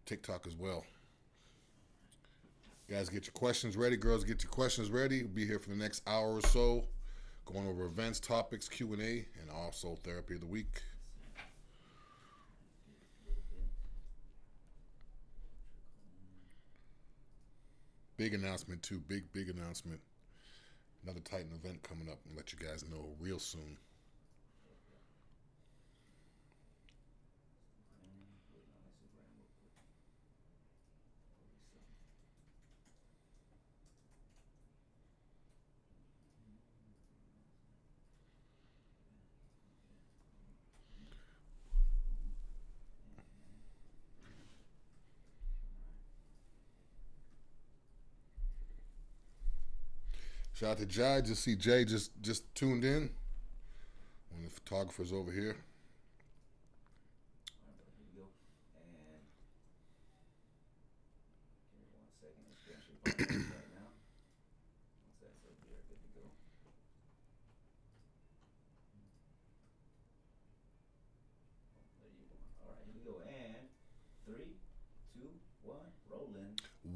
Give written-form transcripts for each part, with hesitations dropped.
TikTok as well. Guys, get your questions ready. Girls, get your questions ready. We'll be here for the next hour or so, going over events, topics, Q&A, and also therapy of the week. Big announcement too. Big announcement. Another Titan event coming up. I'll let you guys know real soon. Shout out to Jai. Just see Jay just tuned in. One of the photographers over here.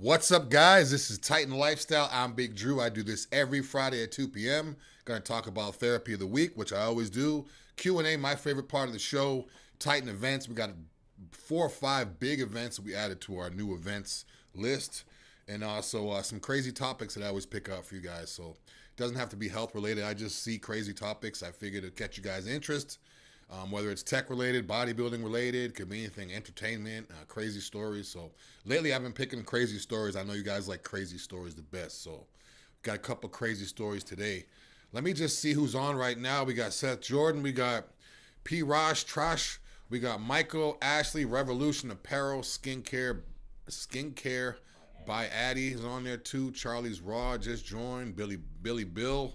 What's up, guys? This is Titan Lifestyle. I'm Big Dru. I do this every Friday at 2 p.m. Going to talk about therapy of the week, which I always do. Q&A, my favorite part of the show. Titan events. We got 4 or 5 big events that we added to our new events list. And also some crazy topics that I always pick up for you guys. So it doesn't have to be health related. I just see crazy topics. I figured to catch you guys' interest. Whether it's tech related, bodybuilding related, could be anything, entertainment, crazy stories. So lately I've been picking crazy stories. I know you guys like crazy stories the best. So got a couple crazy stories today. Let me just see who's on right now. We got Seth Jordan. We got P. Raj, Trash. We got Michael, Ashley, Revolution Apparel, Skincare by Addie is on there too. Charlie's Raw just joined. Billy Bill.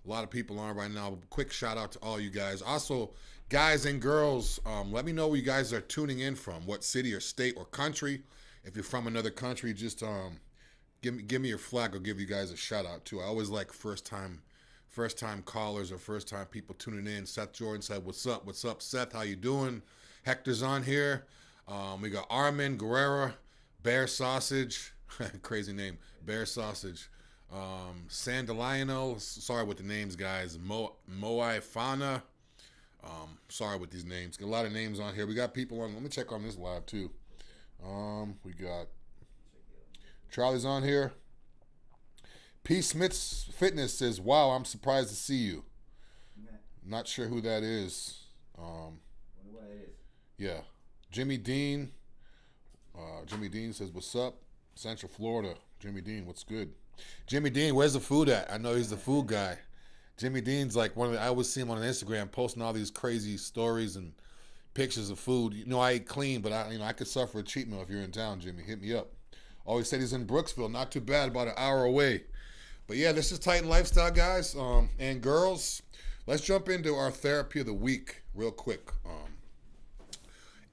A lot of people on right now. Quick shout out to all you guys. Also, guys and girls, let me know where you guys are tuning in from. What city or state or country. If you're from another country, just give me your flag. I'll give you guys a shout out too. I always like first time callers or first time people tuning in. Seth Jordan said, "What's up? What's up, Seth? How you doing?" Hector's on here. We got Armin Guerrera, Bear Sausage, crazy name, Bear Sausage. Sandalino, sorry with the names, guys. Moai Fana. Sorry with these names. Got a lot of names on here. We got people on. Let me check on this live too. We got Charlie's on here. P. Smith's Fitness says, "Wow, I'm surprised to see you." Not sure who that is. Yeah, Jimmy Dean. Jimmy Dean says, "What's up, Central Florida?" Jimmy Dean, what's good? Jimmy Dean, where's the food at? I know he's the food guy. Jimmy Dean's like I always see him on Instagram posting all these crazy stories and pictures of food. You know, I eat clean, but I could suffer a cheat meal if you're in town, Jimmy. Hit me up. Always said he's in Brooksville, not too bad, about an hour away. But yeah, this is Titan Lifestyle, guys. And girls, let's jump into our therapy of the week real quick.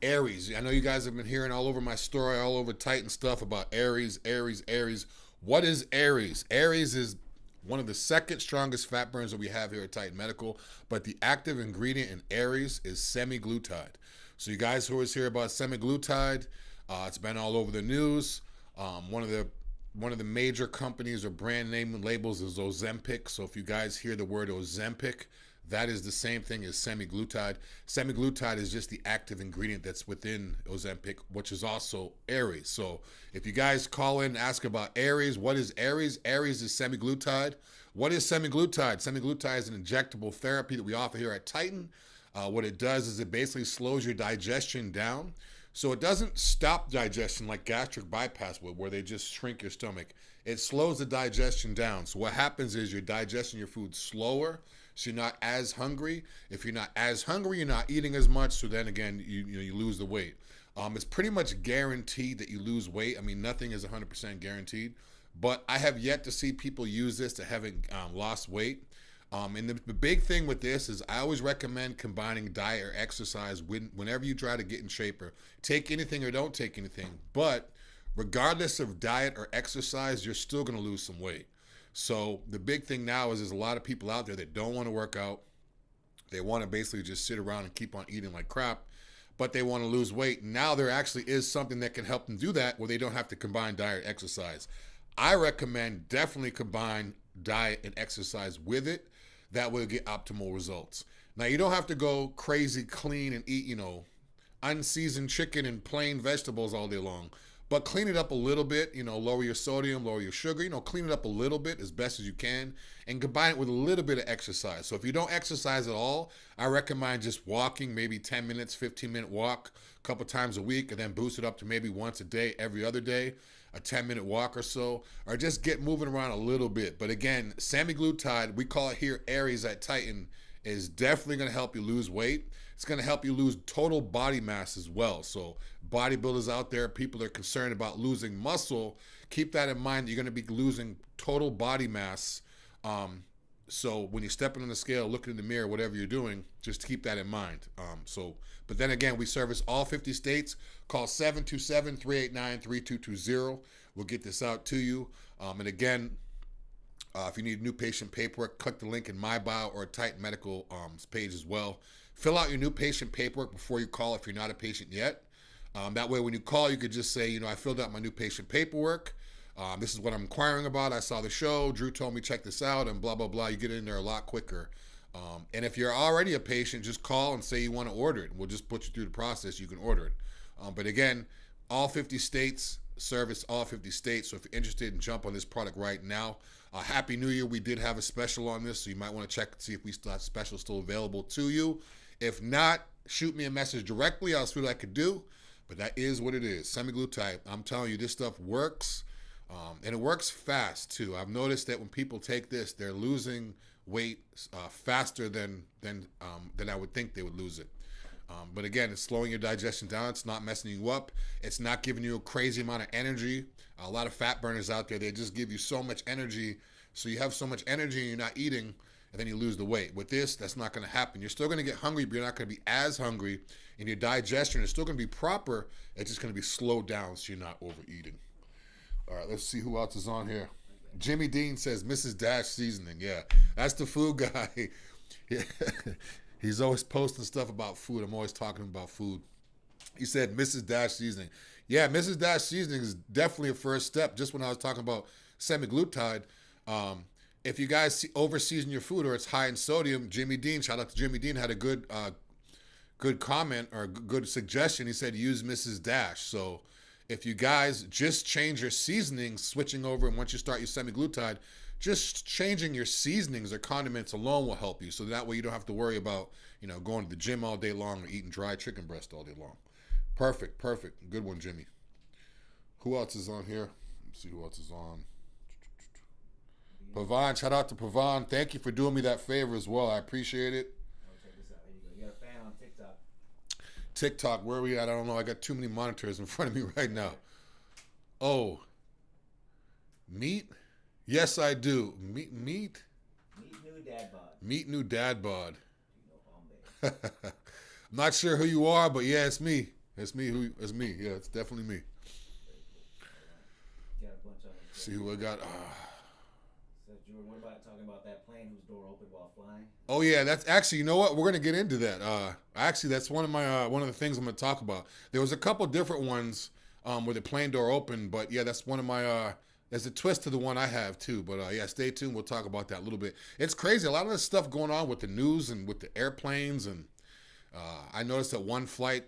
Aries. I know you guys have been hearing all over my story, all over Titan stuff about Aries. What is Aries? Aries is one of the second strongest fat burns that we have here at Titan Medical, but the active ingredient in Aries is semaglutide. So you guys who always hear about semaglutide, it's been all over the news. One of the major companies or brand name labels is Ozempic. So if you guys hear the word Ozempic, that is the same thing as semaglutide. Semaglutide is just the active ingredient that's within Ozempic, which is also Aries. So if you guys call in and ask about Aries, what is Aries? Aries is semaglutide. What is semaglutide? Semaglutide is an injectable therapy that we offer here at Titan. What it does is it basically slows your digestion down. So it doesn't stop digestion like gastric bypass would, where they just shrink your stomach. It slows the digestion down. So what happens is you're digesting your food slower, so you're not as hungry. If you're not as hungry, you're not eating as much. So then again, you lose the weight. It's pretty much guaranteed that you lose weight. I mean, nothing is 100% guaranteed, but I have yet to see people use this to having lost weight. And the big thing with this is I always recommend combining diet or exercise whenever you try to get in shape, or take anything or don't take anything. But regardless of diet or exercise, you're still going to lose some weight. So the big thing now is there's a lot of people out there that don't want to work out. They want to basically just sit around and keep on eating like crap. but they want to lose weight. Now there actually is something that can help them do that where they don't have to combine diet and exercise. I recommend definitely combine diet and exercise with it. That will get optimal results. Now you don't have to go crazy clean and eat, unseasoned chicken and plain vegetables all day long. But clean it up a little bit, lower your sodium, lower your sugar, clean it up a little bit as best as you can and combine it with a little bit of exercise. So if you don't exercise at all, I recommend just walking, maybe 10 minutes, 15-minute walk a couple times a week and then boost it up to maybe once a day, every other day, a 10-minute walk or so, or just get moving around a little bit. But again, Semaglutide, we call it here Aries at Titan, is definitely going to help you lose weight. It's going to help you lose total body mass as well. So bodybuilders out there, people that are concerned about losing muscle, keep that in mind. You're going to be losing total body mass. So when you're stepping on the scale, looking in the mirror, whatever you're doing, just keep that in mind. But then again, we service all 50 states. Call 727-389-3220. We'll get this out to you. And again, if you need new patient paperwork, click the link in my bio or Titan Medical page as well. Fill out your new patient paperwork before you call if you're not a patient yet. That way when you call, you could just say, I filled out my new patient paperwork. This is what I'm inquiring about. I saw the show. Drew told me check this out and blah, blah, blah. You get in there a lot quicker. And if you're already a patient, just call and say you want to order it. We'll just put you through the process. You can order it. But again, all 50 states, service all 50 states. So if you're interested in jump on this product right now, Happy New Year. We did have a special on this, so you might want to check and see if we still have special still available to you. If not, shoot me a message directly. I'll see what I could do. But that is what it is. Semaglutide. I'm telling you, this stuff works. And it works fast, too. I've noticed that when people take this, they're losing weight faster than I would think they would lose it. But again, it's slowing your digestion down. It's not messing you up. It's not giving you a crazy amount of energy. A lot of fat burners out there, they just give you so much energy. So you have so much energy and you're not eating, and then you lose the weight. With this, that's not going to happen. You're still going to get hungry, but you're not going to be as hungry. And your digestion is still going to be proper. It's just going to be slowed down so you're not overeating. All right, let's see who else is on here. Jimmy Dean says, Mrs. Dash Seasoning. Yeah, that's the food guy. Yeah. He's always posting stuff about food. I'm always talking about food. He said, Mrs. Dash Seasoning. Yeah, Mrs. Dash Seasoning is definitely a first step. Just when I was talking about semaglutide, if you guys over-season your food or it's high in sodium, Jimmy Dean, shout out to Jimmy Dean, had a good comment or good suggestion. He said, use Mrs. Dash. So if you guys just change your seasonings, switching over, and once you start your semaglutide, just changing your seasonings or condiments alone will help you. So that way you don't have to worry about, going to the gym all day long or eating dry chicken breast all day long. Perfect. Good one, Jimmy. Who else is on here? Let's see who else is on. Pavan, shout out to Pavan. Thank you for doing me that favor as well. I appreciate it. Oh, check this out. Here you go. You got a fan on TikTok. TikTok, where are we at? I don't know. I got too many monitors in front of me right now. Oh. Meat? Yes, I do. Meat? Meet new dad bod. Meet new dad bod. I'm I'm not sure who you are, but yeah, it's me. It's me. It's me. Yeah, it's definitely me. Got a bunch of them. See who I got. So, Jordan, what about talking about that plane whose door opened while flying? Oh yeah, that's actually. You know what? We're gonna get into that. Actually, that's one of my one of the things I'm gonna talk about. There was a couple different ones where the plane door opened, but yeah, that's one of my. There's a twist to the one I have too, but yeah, stay tuned. We'll talk about that a little bit. It's crazy. A lot of this stuff going on with the news and with the airplanes, and I noticed that one flight,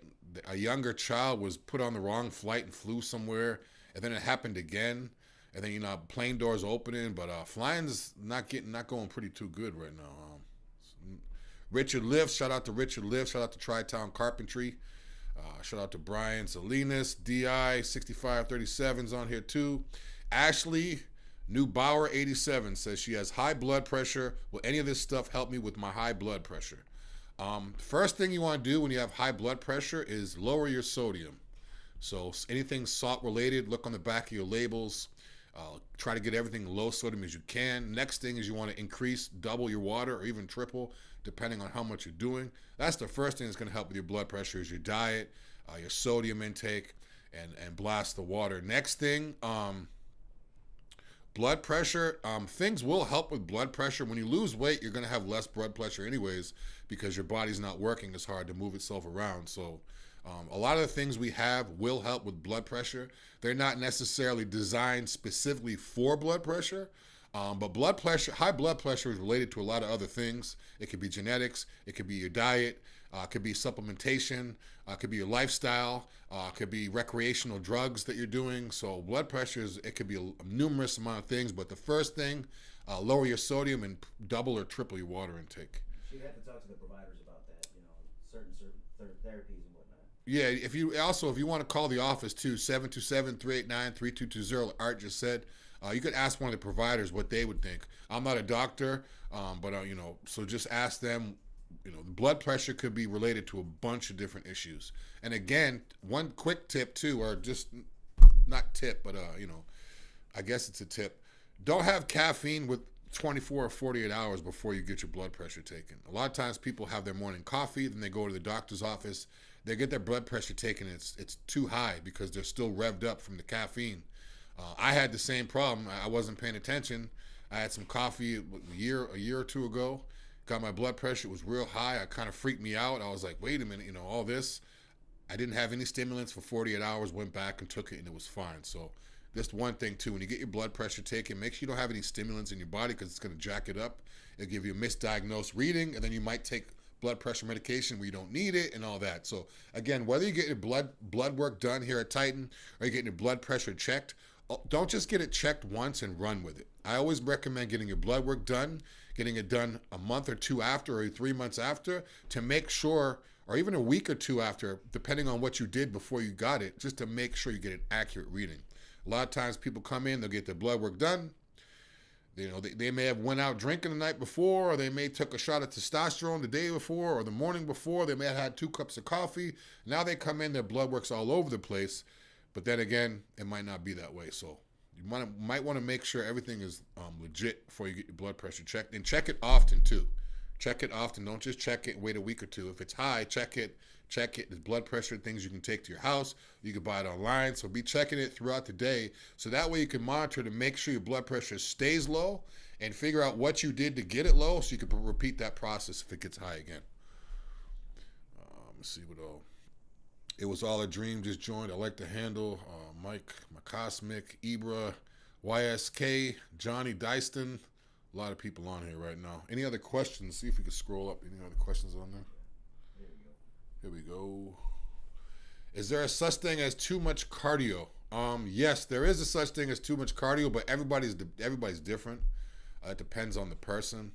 a younger child was put on the wrong flight and flew somewhere, and then it happened again, and then plane doors opening, but flying's not going pretty too good right now. Richard Lift, shout out to Richard Lift, shout out to Tri-Town Carpentry, shout out to Brian Salinas, DI 6537's on here too. Ashley Neubauer 87 says she has high blood pressure. Will any of this stuff help me with my high blood pressure? First thing you want to do when you have high blood pressure is lower your sodium. So anything salt related, look on the back of your labels. Try to get everything low sodium as you can. Next thing is you want to double your water or even triple, depending on how much you're doing. That's the first thing that's going to help with your blood pressure is your diet, your sodium intake, and blast the water. Next thing, blood pressure. Things will help with blood pressure. When you lose weight, you're going to have less blood pressure anyways because your body's not working as hard to move itself around. So A lot of the things we have will help with blood pressure. They're not necessarily designed specifically for blood pressure, but blood pressure, high blood pressure is related to a lot of other things. It could be genetics, it could be your diet, it could be supplementation, it could be your lifestyle, it could be recreational drugs that you're doing. So blood pressure it could be a numerous amount of things, but the first thing, lower your sodium and double or triple your water intake. So you have to talk to the providers about that, certain therapies and whatnot. Yeah, if you want to call the office too, 727-389-3220, Art just said, you could ask one of the providers what they would think. I'm not a doctor, but so just ask them. Blood pressure could be related to a bunch of different issues. And again, one quick tip too, or just not tip, but I guess it's a tip. Don't have caffeine with 24 or 48 hours before you get your blood pressure taken. A lot of times people have their morning coffee, then they go to the doctor's office, they get their blood pressure taken, and it's too high because they're still revved up from the caffeine. I had the same problem. I wasn't paying attention. I had some coffee a year or two ago. Got my blood pressure. It was real high. It kind of freaked me out. I was like, wait a minute, all this. I didn't have any stimulants for 48 hours, went back and took it, and it was fine. So that's one thing, too. When you get your blood pressure taken, make sure you don't have any stimulants in your body because it's going to jack it up. It'll give you a misdiagnosed reading, and then you might take blood pressure medication where you don't need it and all that. So, again, whether you get your blood work done here at Titan or you're getting your blood pressure checked, don't just get it checked once and run with it. I always recommend getting your blood work done, getting it done a month or two after or 3 months after to make sure, or even a week or two after, depending on what you did before you got it, just to make sure you get an accurate reading. A lot of times people come in, they'll get their blood work done. They may have went out drinking the night before, or they may took a shot of testosterone the day before or the morning before. They may have had 2 cups of coffee. Now they come in, their blood work's all over the place. But then again, it might not be that way. So you might want to make sure everything is legit before you get your blood pressure checked. And check it often, too. Check it often. Don't just check it and wait a week or two. If it's high, check it. There's blood pressure things you can take to your house. You can buy it online. So be checking it throughout the day. So that way you can monitor to make sure your blood pressure stays low and figure out what you did to get it low so you can repeat that process if it gets high again. Let's see what else. It was all a dream, just joined. I like the handle. Mike, McCosmic, Ibra, YSK, Johnny Dyston. A lot of people on here right now. Any other questions? See if we can scroll up. Any other questions on there? Here we go. Is there a such thing as too much cardio? Yes, there is a such thing as too much cardio, but everybody's different. It depends on the person.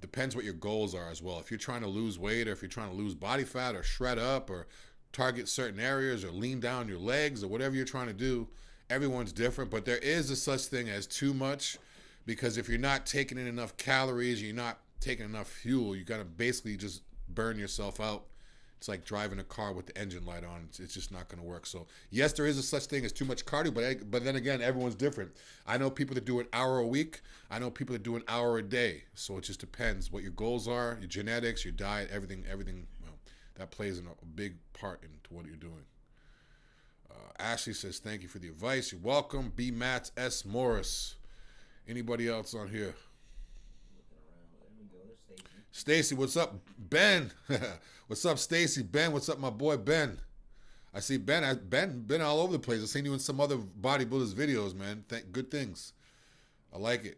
Depends what your goals are as well. If you're trying to lose weight or if you're trying to lose body fat or shred up or target certain areas or lean down your legs or whatever you're trying to do, everyone's different. But there is a such thing as too much, because if you're not taking in enough calories, you're not taking enough fuel, you got to basically just burn yourself out. It's like driving a car with the engine light on. It's just not going to work. So yes, there is a such thing as too much cardio, but then again, everyone's different. I know people that do an hour a week. I know people that do an hour a day. So it just depends what your goals are, your genetics, your diet, everything. That plays a big part into what you're doing. Ashley says, thank you for the advice. You're welcome. B. Matts, S. Morris. Anybody else on here? Stacy, what's up? Ben. What's up, Stacy? Ben, what's up, my boy Ben? I see Ben been all over the place. I've seen you in some other bodybuilders videos, man. Good things. I like it.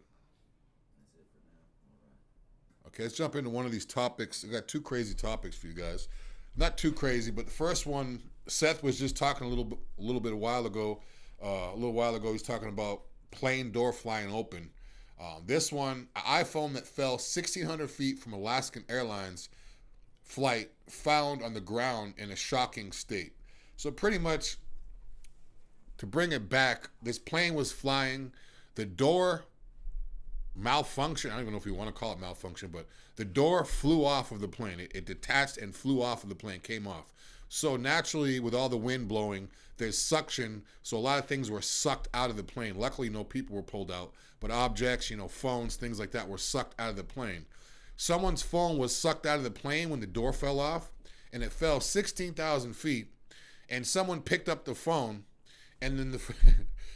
Okay, let's jump into one of these topics. I got 2 crazy topics for you guys. Not too crazy, but the first one, Seth was just talking a little bit a while ago. He's talking about plane door flying open. This one, an iPhone that fell 1,600 feet from Alaska Airlines flight found on the ground in a shocking state. So pretty much, to bring it back, this plane was flying. The door malfunction. I don't even know if you want to call it malfunction, but the door flew off of the plane. It detached and flew off of the plane, came off. So naturally, with all the wind blowing, there's suction. So a lot of things were sucked out of the plane. Luckily, no people were pulled out, but objects, phones, things like that were sucked out of the plane. Someone's phone was sucked out of the plane when the door fell off, and it fell 16,000 feet, and someone picked up the phone, and then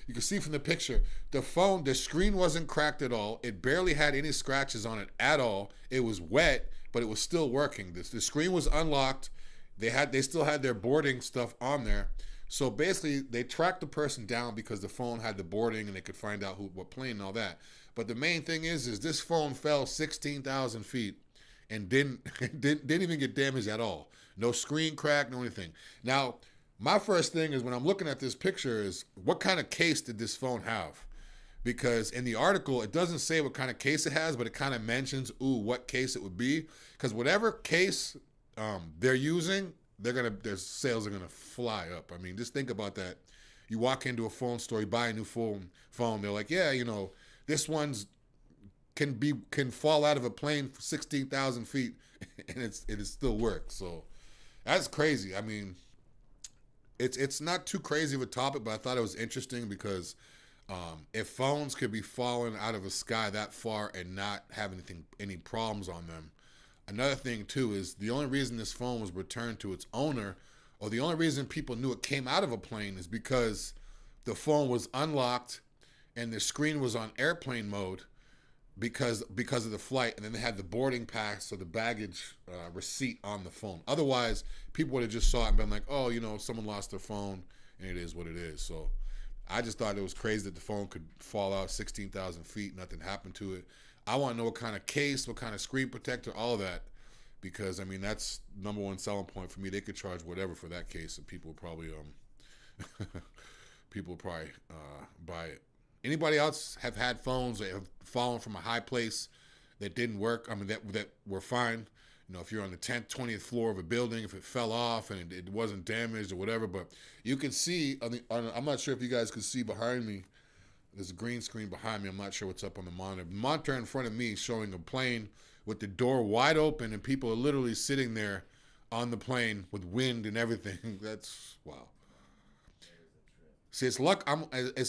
you can see from the picture, the screen wasn't cracked at all. It barely had any scratches on it at all. It was wet, but it was still working. The screen was unlocked. they still had their boarding stuff on there. So basically, they tracked the person down because the phone had the boarding and they could find out what plane and all that. But the main thing is this phone fell 16,000 feet and didn't even get damaged at all. No screen crack, no anything. Now, my first thing is when I'm looking at this picture is what kind of case did this phone have? Because in the article, it doesn't say what kind of case it has, but it kind of mentions, what case it would be. Because whatever case they're using, their sales are gonna fly up. I mean, just think about that. You walk into a phone store, you buy a new phone. They're like, yeah, this one's can fall out of a plane for 16,000 feet, and it still works. So that's crazy. I mean, it's not too crazy of a topic, but I thought it was interesting because if phones could be falling out of the sky that far and not have any problems on them. Another thing too is the only reason this phone was returned to its owner, or the only reason people knew it came out of a plane, is because the phone was unlocked and the screen was on airplane mode because of the flight, and then they had the boarding pass or the baggage receipt on the phone. Otherwise, people would have just saw it and been like, oh, someone lost their phone, and it is what it is. So I just thought it was crazy that the phone could fall out 16,000 feet, nothing happened to it. I want to know what kind of case, what kind of screen protector, all that, because I mean that's number one selling point for me. They could charge whatever for that case, and people would probably buy it. Anybody else have had phones that have fallen from a high place that didn't work? I mean that were fine. If you're on the 10th, 20th floor of a building, if it fell off and it wasn't damaged or whatever, but you can see I'm not sure if you guys could see behind me. There's a green screen behind me. I'm not sure what's up on the monitor. The monitor in front of me is showing a plane with the door wide open and people are literally sitting there on the plane with wind and everything. That's wow. See, it's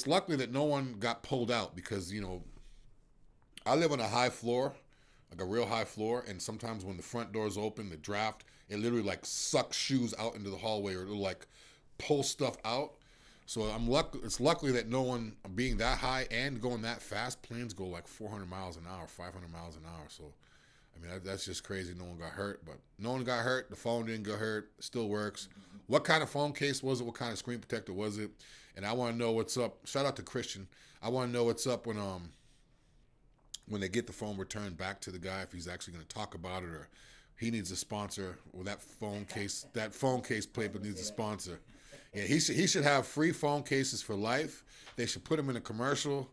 luckily that no one got pulled out because, I live on a high floor, like a real high floor, and sometimes when the front doors open, the draft, it literally like sucks shoes out into the hallway or it'll like pull stuff out. So it's luckily that no one, being that high and going that fast, planes go like 400 miles an hour, 500 miles an hour. So, I mean, that's just crazy. No one got hurt, but no one got hurt. The phone didn't get hurt. It still works. What kind of phone case was it? What kind of screen protector was it? And I want to know what's up. Shout out to Christian. I want to know what's up when they get the phone returned back to the guy, if he's actually going to talk about it or he needs a sponsor. Or that phone case paper needs a sponsor. Yeah, he should have free phone cases for life. They should put him in a commercial,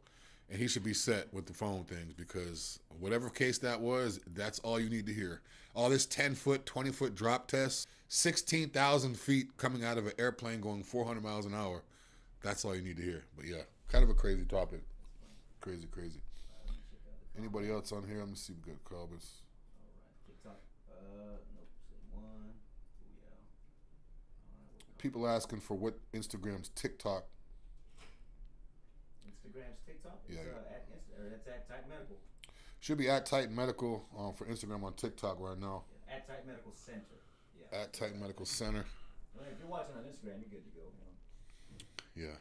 and he should be set with the phone things because whatever case that was, that's all you need to hear. All this 10-foot, 20-foot drop test, 16,000 feet coming out of an airplane going 400 miles an hour. That's all you need to hear. But yeah, kind of a crazy topic. Crazy. Anybody else on here? Let me see. We got comments. TikTok. Nope. One. People asking for what Instagram's TikTok. Instagram's TikTok? Yeah. That's at Titan Medical. Should be at Titan Medical for Instagram on TikTok right now. Yeah, at Titan Medical Center. Yeah. At Titan Medical Center. Well, if you're watching on Instagram, you're good to go. Yeah. You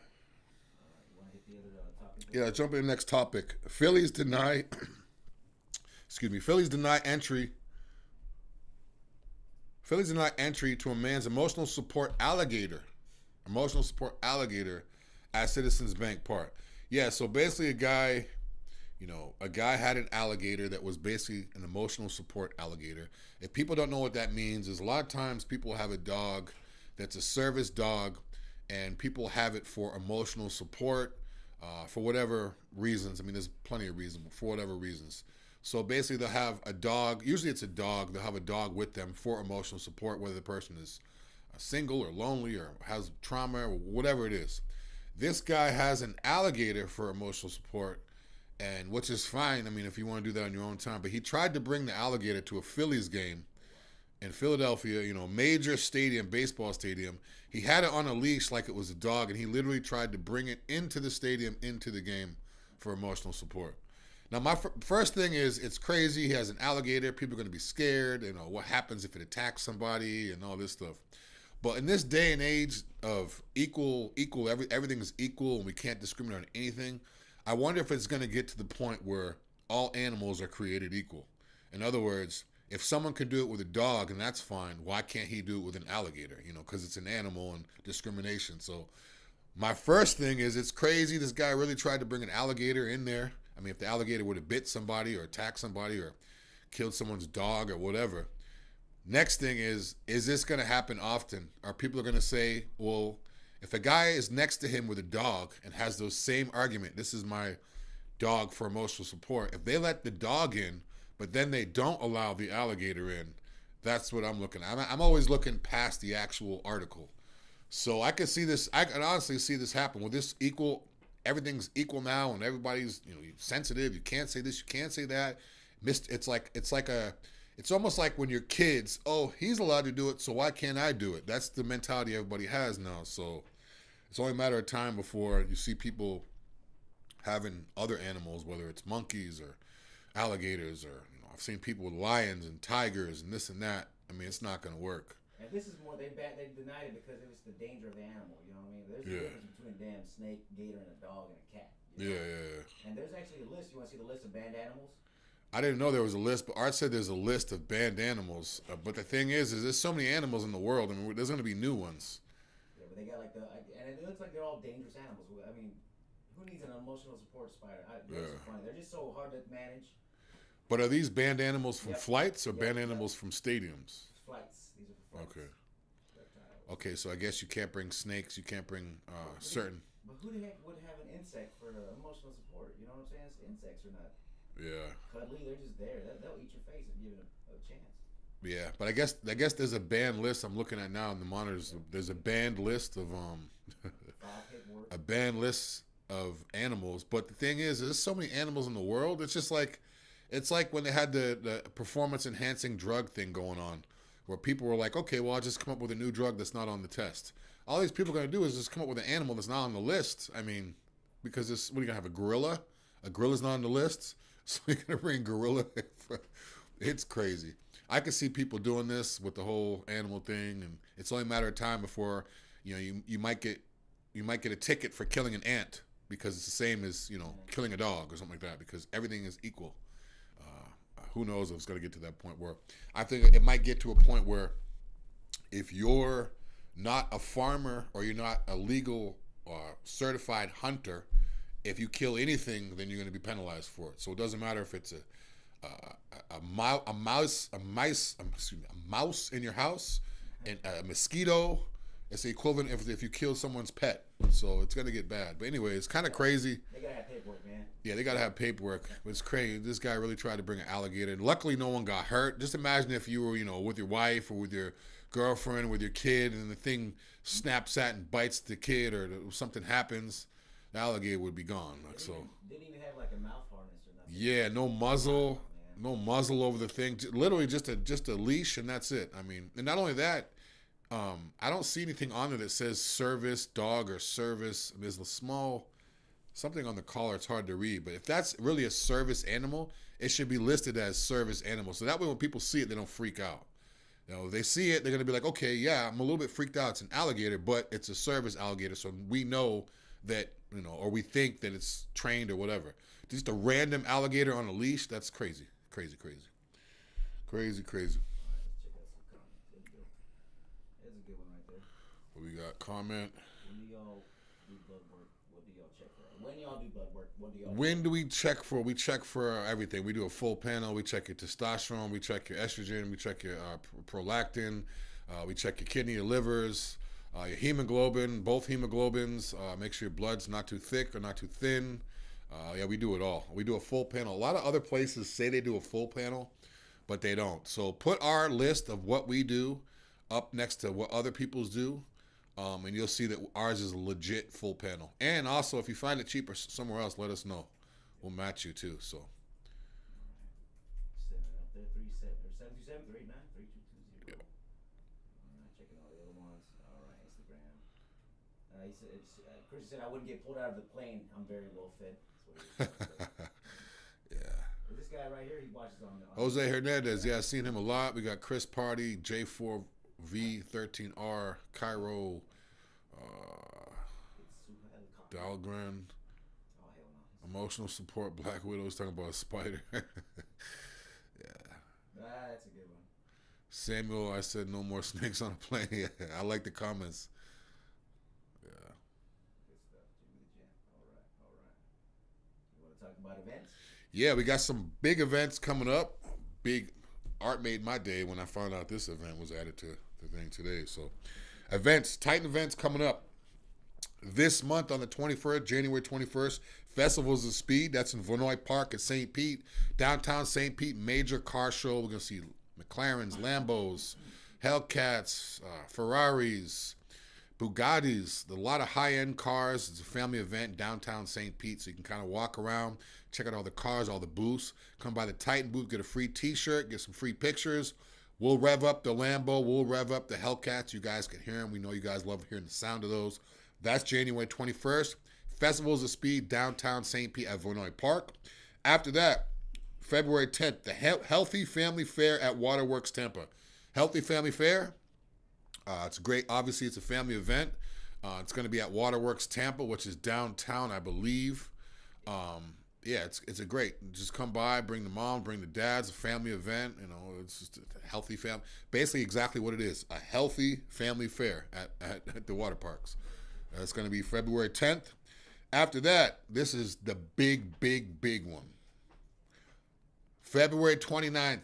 want to hit the other topic? Yeah, jump in the next topic. Phillies deny entry. Phillies deny entry to a man's emotional support alligator at Citizens Bank Park. Yeah, so basically a guy had an alligator that was basically an emotional support alligator. If people don't know what that means, is a lot of times people have a dog that's a service dog and people have it for emotional support for whatever reasons. I mean, there's plenty of reasons, but for whatever reasons. So basically they'll have a dog, usually it's a dog, they'll have a dog with them for emotional support, whether the person is single or lonely or has trauma or whatever it is. This guy has an alligator for emotional support, and which is fine, I mean, if you want to do that on your own time. But he tried to bring the alligator to a Phillies game in Philadelphia, major stadium, baseball stadium. He had it on a leash like it was a dog, and he literally tried to bring it into the stadium, into the game for emotional support. Now, my first thing is, it's crazy. He has an alligator. People are going to be scared. What happens if it attacks somebody and all this stuff. But in this day and age of everything is equal and we can't discriminate on anything, I wonder if it's going to get to the point where all animals are created equal. In other words, if someone can do it with a dog and that's fine, why can't he do it with an alligator? You know, because it's an animal and discrimination. So my first thing is it's crazy. This guy really tried to bring an alligator in there. I mean, if the alligator would have bit somebody or attacked somebody or killed someone's dog or whatever. Next thing is this going to happen often? Are people going to say, well, if a guy is next to him with a dog and has those same argument, this is my dog for emotional support. If they let the dog in, but then they don't allow the alligator in, that's what I'm looking at. I'm always looking past the actual article. So I can see this. I can honestly see this happen. With this equal, everything's equal now, and everybody's sensitive. You can't say this. You can't say that. It's almost like when you're kids. Oh, he's allowed to do it, so why can't I do it? That's the mentality everybody has now. So it's only a matter of time before you see people having other animals, whether it's monkeys or alligators, or I've seen people with lions and tigers and this and that. I mean, it's not going to work. And this is more, they denied it because it was the danger of the animal, you know what I mean? There's a difference between a damn snake, gator, and a dog and a cat. Yeah. And there's actually a list. You want to see the list of banned animals? I didn't know there was a list, but Art said there's a list of banned animals. But the thing is there's so many animals in the world. I mean, there's going to be new ones. Yeah, but they got like and it looks like they're all dangerous animals. I mean, who needs an emotional support spider? It's funny. They're just so hard to manage. But are these banned animals from flights or banned animals from stadiums? Flights. These are for flights. Okay, so I guess you can't bring snakes. You can't bring certain. But who the heck would have an insect for emotional support? You know what I'm saying? Insects are not cuddly. They're just there. They'll eat your face if you give it a chance. Yeah, but I guess there's a banned list I'm looking at now in the monitors. There's a banned list of a banned list of animals. But the thing is, there's so many animals in the world. It's like when they had the performance enhancing drug thing going on, where people were like, okay, well, I'll just come up with a new drug that's not on the test. All these people are going to do is just come up with an animal that's not on the list. I mean, because what are you going to have, a gorilla? A gorilla's not on the list? So you're going to bring gorilla? It's crazy. I could see people doing this with the whole animal thing, and it's only a matter of time before, you might get a ticket for killing an ant because it's the same as, killing a dog or something like that, because everything is equal. Who knows if it's going to get to that point where I think it might get to a point where if you're not a farmer or you're not a legal certified hunter, if you kill anything, then you're going to be penalized for it. So it doesn't matter if it's a mouse in your house and a mosquito. It's the equivalent if you kill someone's pet. So it's going to get bad. But anyway, it's kind of crazy. They got to have paperwork, man. Yeah, they got to have paperwork. It's crazy. This guy really tried to bring an alligator. And luckily, no one got hurt. Just imagine if you were, with your wife or with your girlfriend, with your kid, and the thing snaps at and bites the kid, or something happens, the alligator would be gone. Didn't even have like a mouth harness or nothing. Yeah, no muzzle. No muzzle over the thing. Literally just a leash, and that's it. I mean, and not only that, I don't see anything on there that says service dog or service. There's a small something on the collar. It's hard to read, but if that's really a service animal, it should be listed as service animal. So that way when people see it, they don't freak out. If they see it, they're going to be like, okay, yeah, I'm a little bit freaked out. It's an alligator, but it's a service alligator. So we know that, or we think that it's trained or whatever. Just a random alligator on a leash, that's crazy. Crazy. We got comment. When do y'all do blood work? What do y'all check for? When y'all do blood work? What do y'all? When do we check for? We check for everything. We do a full panel. We check your testosterone. We check your estrogen. We check your prolactin. We check your kidney, your livers, your hemoglobin, both hemoglobins. Make sure your blood's not too thick or not too thin. We do it all. We do a full panel. A lot of other places say they do a full panel, but they don't. So put our list of what we do up next to what other people's do. And you'll see that ours is a legit full panel. And also, if you find it cheaper somewhere else, let us know. We'll match you too. So. Send it up there, 727-389-3220. Yeah. All right, checking all the other ones. All right, Instagram. He said, Chris said I wouldn't get pulled out of the plane. I'm very well fed. That's what he said. Yeah. This guy right here, he watches on Jose Hernandez. Yeah, I've seen him a lot. We got Chris Party, J4V13R, Cairo, Dahlgren, emotional support, Black Widows talking about a spider. Yeah. That's a good one. Samuel, I said no more snakes on a plane. Yeah, I like the comments. Yeah. Good stuff. Jimmy the Jam. All right. All right. You want to talk about events? Yeah, we got some big events coming up. Big Art made my day when I found out this event was added to the thing today. So, events, Titan events coming up this month on the 21st, January 21st. Festivals of Speed. That's in Vinoy Park at St. Pete, downtown St. Pete. Major car show. We're gonna see McLarens, Lambos, Hellcats, Ferraris, Bugattis, a lot of high-end cars. It's a family event downtown St. Pete, so you can kind of walk around, check out all the cars, all the booths. Come by the Titan booth, get a free T-shirt, get some free pictures. We'll rev up the Lambo. We'll rev up the Hellcats. You guys can hear them. We know you guys love hearing the sound of those. That's January 21st. Festivals of Speed, downtown St. Pete at Vinoy Park. After that, February 10th, the Healthy Family Fair at Waterworks Tampa. Healthy Family Fair. It's great. Obviously, it's a family event. It's going to be at Waterworks Tampa, which is downtown, I believe. Yeah, it's a great. Just come by, bring the mom, bring the dads. A family event. You know, it's just a healthy family. Basically, exactly what it is: a healthy family fair at the water parks. It's going to be February 10th. After that, this is the big, big, big one. February 29th,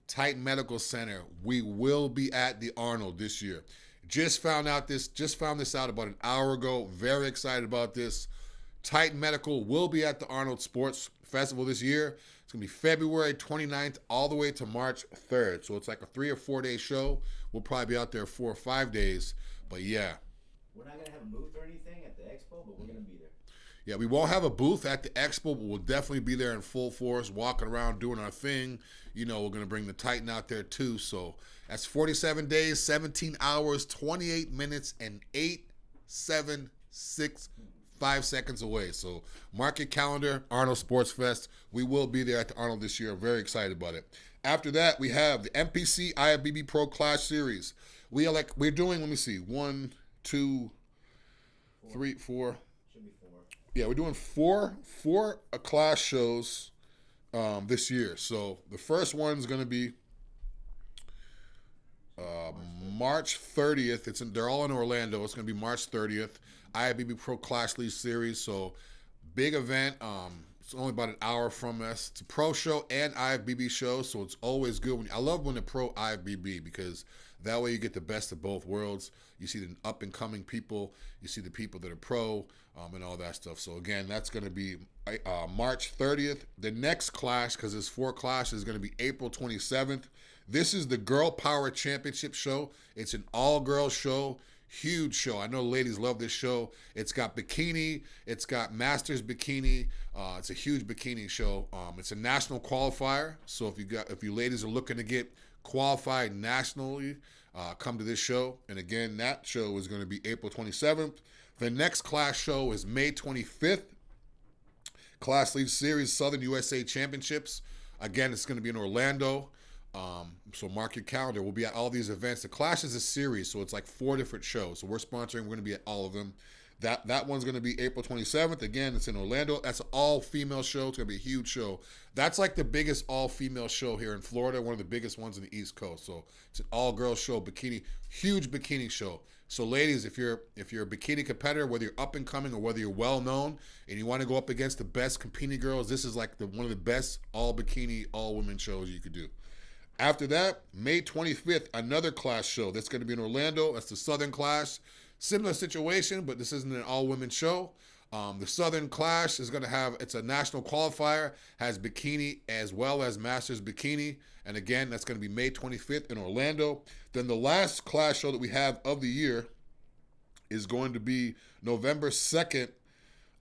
Titan Medical Center. We will be at the Arnold this year. Just found this out about an hour ago. Very excited about this. Titan Medical will be at the Arnold Sports Festival this year. It's going to be February 29th all the way to March 3rd. So it's like a 3 or 4 day show. We'll probably be out there 4 or 5 days. But yeah. We're not going to have a booth or anything at the expo, but we're going to be there. Yeah, we won't have a booth at the expo, but we'll definitely be there in full force, walking around, doing our thing. You know, we're going to bring the Titan out there too. So that's 47 days, 17 hours, 28 minutes, and 5 seconds away. So mark your calendar, Arnold Sports Fest. We will be there at the Arnold this year. I'm very excited about it. After that, we have the MPC IFBB Pro Klash Series. We're doing, let me see, 1, 2, 3, 4. Should be 4. Yeah, we're doing four Klash shows this year. So the first one's going to be March 30th. They're all in Orlando. It's going to be March 30th. IFBB Pro Klash League Series. So big event. It's only about an hour from us. It's a pro show and IFBB show, so it's always good. I love when the pro IFBB because that way you get the best of both worlds. You see the up-and-coming people. You see the people that are pro and all that stuff. So, again, that's going to be March 30th. The next Klash, because there's 4 Klash, is going to be April 27th. This is the Girl Power Championship show. It's an all-girl show. Huge show. I know ladies love this show. It's got bikini. It's got masters bikini. It's a huge bikini show. It's a national qualifier. So if you ladies are looking to get qualified nationally, come to this show. And again, that show is going to be April 27th. The next Klash show is May 25th. Klash League Series Southern USA Championships. Again, it's going to be in Orlando. So mark your calendar. We'll be at all these events. The Klash is a series, so it's like 4 different shows. So we're sponsoring. We're going to be at all of them. That one's going to be April 27th. Again, it's in Orlando. That's an all-female show. It's going to be a huge show. That's like the biggest all-female show here in Florida, one of the biggest ones in the East Coast. So it's an all-girl show, huge bikini show. So ladies, if you're a bikini competitor, whether you're up and coming or whether you're well-known and you want to go up against the best competing girls, this is like one of the best all-bikini, all-women shows you could do. After that, May 25th, another Klash show. That's going to be in Orlando. That's the Southern Klash. Similar situation, but this isn't an all-women show. The Southern Klash is going to have, it's a national qualifier, has bikini as well as Masters bikini. And again, that's going to be May 25th in Orlando. Then the last Klash show that we have of the year is going to be November 2nd,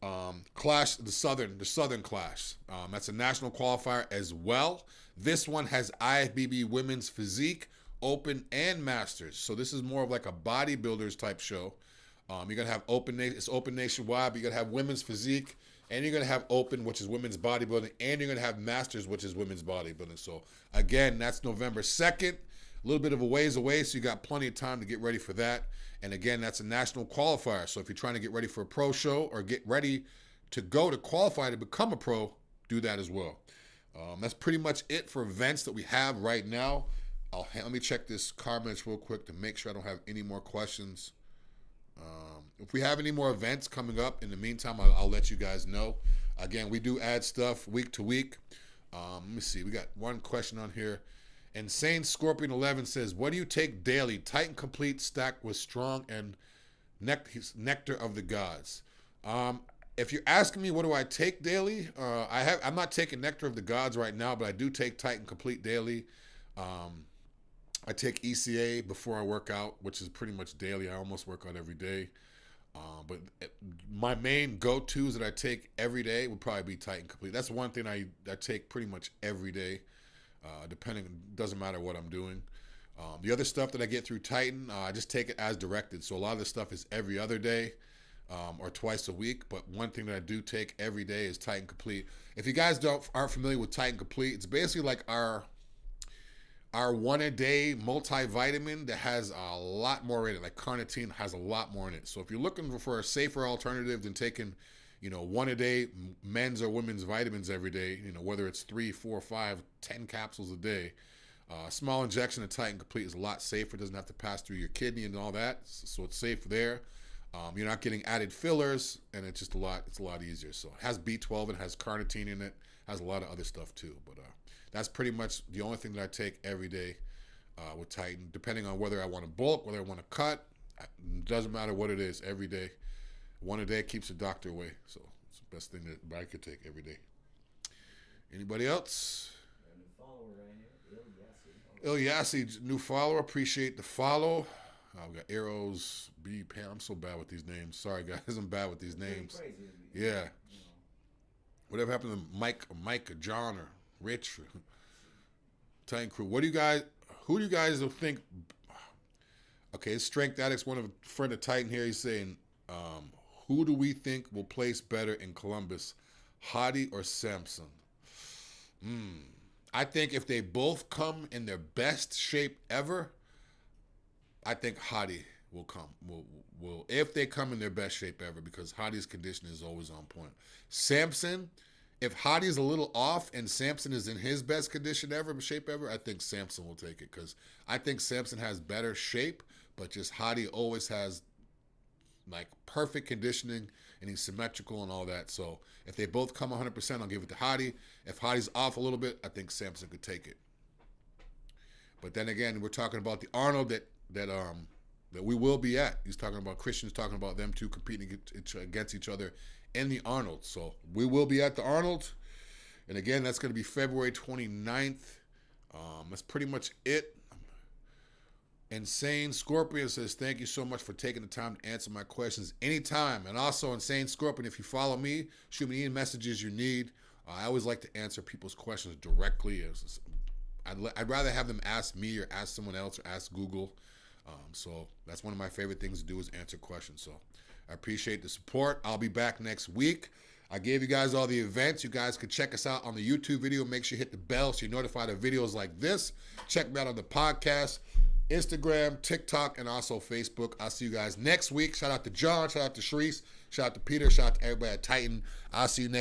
Klash, the Southern Klash. That's a national qualifier as well. This one has IFBB Women's Physique, Open, and Masters. So this is more of like a bodybuilders type show. You're going to have it's open nationwide, but you're going to have Women's Physique, and you're going to have Open, which is women's bodybuilding, and you're going to have Masters, which is women's bodybuilding. So again, that's November 2nd. A little bit of a ways away, so you got plenty of time to get ready for that. And again, that's a national qualifier. So if you're trying to get ready for a pro show or get ready to go to qualify to become a pro, do that as well. That's pretty much it for events that we have right now. Let me check this comments real quick to make sure I don't have any more questions. If we have any more events coming up in the meantime, I'll let you guys know. Again, we do add stuff week to week. Let me see. We got one question on here. Insane Scorpion 11 says, what do you take daily? Titan Complete stacked with strong and nectar of the gods. If you're asking me what do I take daily, I'm not taking Nectar of the Gods right now, but I do take Titan Complete daily. I take ECA before I work out, which is pretty much daily. I almost work out every day. But my main go-tos that I take every day would probably be Titan Complete. That's one thing I take pretty much every day, doesn't matter what I'm doing. The other stuff that I get through Titan, I just take it as directed. So a lot of this stuff is every other day. Or twice a week, but one thing that I do take every day is Titan Complete. If you guys aren't familiar with Titan Complete, it's basically like our one-a-day multivitamin that has a lot more in it. Like carnitine has a lot more in it. So if you're looking for a safer alternative than taking, one-a-day men's or women's vitamins every day, whether it's 3, 4, 5, 10 capsules a day, a small injection of Titan Complete is a lot safer. It doesn't have to pass through your kidney and all that, so it's safe there. You're not getting added fillers, and it's just a lot easier. So it has B12, it has carnitine in it, has a lot of other stuff too. But that's pretty much the only thing that I take every day with Titan, depending on whether I want to bulk, whether I want to cut. It doesn't matter what it is, every day. One a day keeps the doctor away. So it's the best thing that I could take every day. Anybody else? A new follower right here, Ilyasi, new follower. Appreciate the follow. We got Arrows, B, Pam. I'm so bad with these names. Sorry, guys. I'm bad with these names. Crazy, yeah. Whatever happened to Mike, or John, or Rich, or Titan Crew? Who do you guys think? Okay, Strength Addicts, a friend of Titan here. He's saying, who do we think will place better in Columbus, Hottie or Samson? I think if they both come in their best shape ever, I think Hottie will come. Will if they come in their best shape ever, because Hottie's condition is always on point. Samson, if Hottie's a little off and Samson is in his best condition ever, shape ever, I think Samson will take it, because I think Samson has better shape, but just Hottie always has like perfect conditioning and he's symmetrical and all that. So if they both come 100%, I'll give it to Hottie. If Hottie's off a little bit, I think Samson could take it. But then again, we're talking about the Arnold that we will be at. He's talking about Christian's talking about them two competing against each other in the Arnold. So we will be at the Arnold. And again, that's going to be February 29th. That's pretty much it. Insane Scorpion says, thank you so much for taking the time to answer my questions anytime. And also, Insane Scorpion, if you follow me, shoot me any messages you need. I always like to answer people's questions directly. I'd rather have them ask me or ask someone else or ask Google. So that's one of my favorite things to do is answer questions. So I appreciate the support. I'll be back next week. I gave you guys all the events. You guys can check us out on the YouTube video. Make sure you hit the bell so you're notified of videos like this. Check me out on the podcast, Instagram, TikTok, and also Facebook. I'll see you guys next week. Shout out to John. Shout out to Sharice. Shout out to Peter. Shout out to everybody at Titan. I'll see you next week.